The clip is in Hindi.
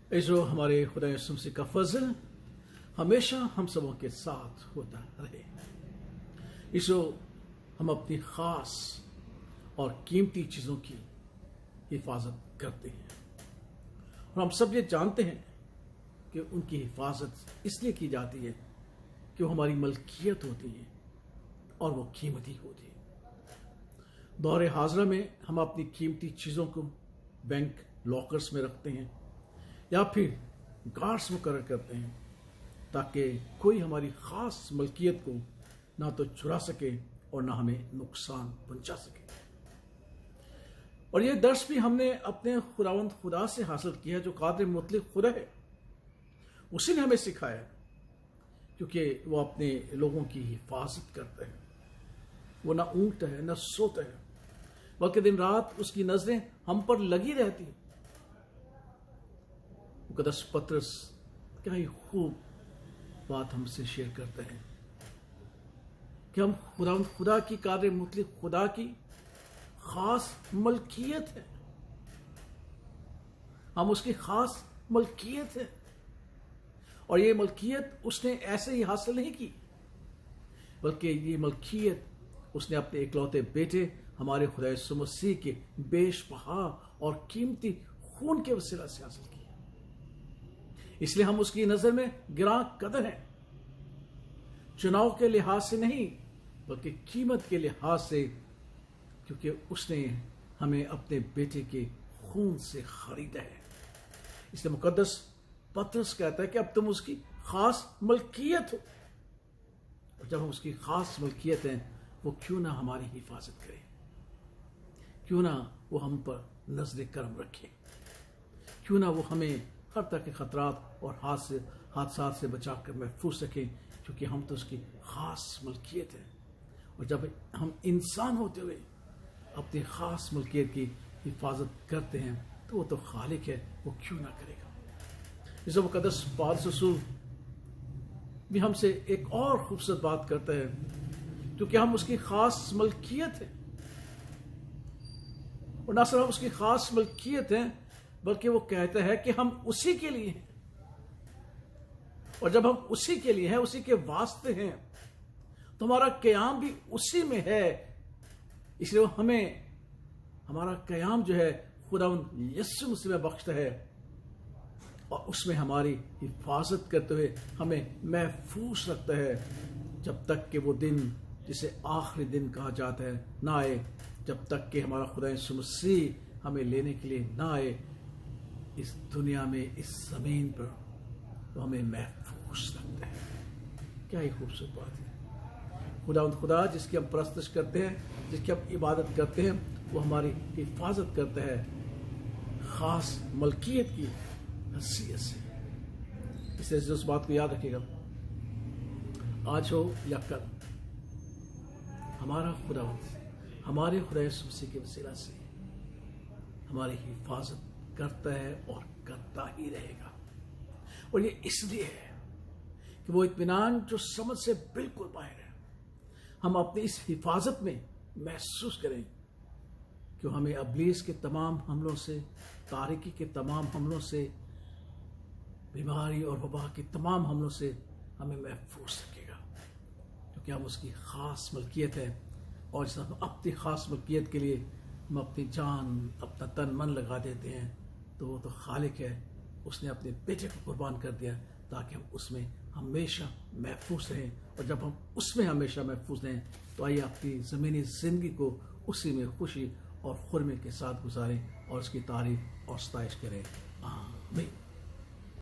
जो हमारे खुदा यीशु मसीह का फजल हमेशा हम सबों के साथ होता रहे। इसो हम अपनी खास और कीमती चीजों की हिफाजत करते हैं और हम सब ये जानते हैं कि उनकी हिफाजत इसलिए की जाती है कि वो हमारी मलकियत होती है और वो कीमती होती है। दौरे हाजरा में हम अपनी कीमती चीजों को बैंक लॉकर्स में रखते हैं या फिर गार्ड्स मुकर्रर करते हैं ताकि कोई हमारी खास मलकियत को ना तो चुरा सके और ना हमें नुकसान पहुंचा सके। और ये दर्स भी हमने अपने खुदावंद खुदा से हासिल किया जो कादिर मुतलक खुदा है। उसी ने हमें सिखाया क्योंकि वो अपने लोगों की हिफाजत करते हैं। वो ना ऊँगता है ना सोता है बल्कि दिन रात उसकी नजरें हम पर लगी रहती हैं। मुकद्दस पतरस क्या ही खूब बात हमसे शेयर करते हैं कि हम खुदा की कादिर मुतलक खुदा की खास मलकियत है। हम उसकी खास मलकियत है और ये मलकियत उसने ऐसे ही हासिल नहीं की बल्कि ये मलकियत उसने अपने इकलौते बेटे हमारे खुदा यीशु मसीह के बेशबहा और कीमती खून के वसीला से हासिल की। इसलिए हम उसकी नजर में गिरां कदर हैं, चुनाव के लिहाज से नहीं बल्कि कीमत के लिहाज से, क्योंकि उसने हमें अपने बेटे के खून से खरीदा है। इसलिए मुकद्दस पतरस कहता है कि अब तुम उसकी खास मलकियत हो और जब हम उसकी खास मलकियत हैं वो क्यों ना हमारी हिफाजत करे, क्यों ना वो हम पर नजर करम रखे, क्यों ना वो हमें हर तरह के खतरात और हादसात से बचा कर महफूज रखें, क्योंकि हम तो उसकी खास मलकियत हैं। और जब हम इंसान होते हुए अपनी खास मलकियत की हिफाजत करते हैं तो वो तो खालिक है, वो क्यों ना करेगा। इस मुकद्दस पौलुस रसूल भी हमसे एक और खूबसूरत बात करता है क्योंकि हम उसकी खास मलकियत है और ना सिर्फ उसकी खास मलकियत है बल्कि वो कहता है कि हम उसी के लिए हैं। और जब हम उसी के लिए हैं, उसी के वास्ते हैं, तो हमारा कयाम भी उसी में है। इसलिए वो हमें हमारा कयाम जो है खुदावंद यीशु मसीह में बख्शता है और उसमें हमारी हिफाजत करते हुए हमें महफूज रखता है जब तक कि वो दिन जिसे आखिरी दिन कहा जाता है ना आए, जब तक कि हमारा खुदा यीशु मसीह हमें लेने के लिए ना आए इस दुनिया में, इस जमीन पर, तो हमें महफूज रखता है। क्या ही खूबसूरत बात है। खुदा जिसकी हम परस्तिश करते हैं, जिसकी हम इबादत करते हैं, वो हमारी हिफाजत करता है खास मलकियत की हैसियत से। इसलिए उस बात को याद रखिएगा, आज हो या कल, हमारा खुदा हमारे खुदा यीशु मसीह के वसीला से हमारी हिफाजत करता है और करता ही रहेगा। और ये इसलिए है कि वो इत्मीनान जो समझ से बिल्कुल बाहर है, हम अपनी इस हिफाजत में महसूस करें कि हमें इब्लीस के तमाम हमलों से, तारीकी के तमाम हमलों से, बीमारी और वबा के तमाम हमलों से हमें महफूज रखेगा, क्योंकि हम उसकी खास मलकियत है। और जब हम अपनी खास मलकियत के लिए हम अपनी जान, अपना तन मन लगा देते हैं तो वो तो खालिक है, उसने अपने बेटे को कुर्बान कर दिया ताकि हम उसमें हमेशा महफूज रहें। और जब हम उसमें हमेशा महफूज रहें तो आइए अपनी ज़मीनी ज़िंदगी को उसी में खुशी और खुरमे के साथ गुजारें और उसकी तारीफ और सताइश करें। आमीन।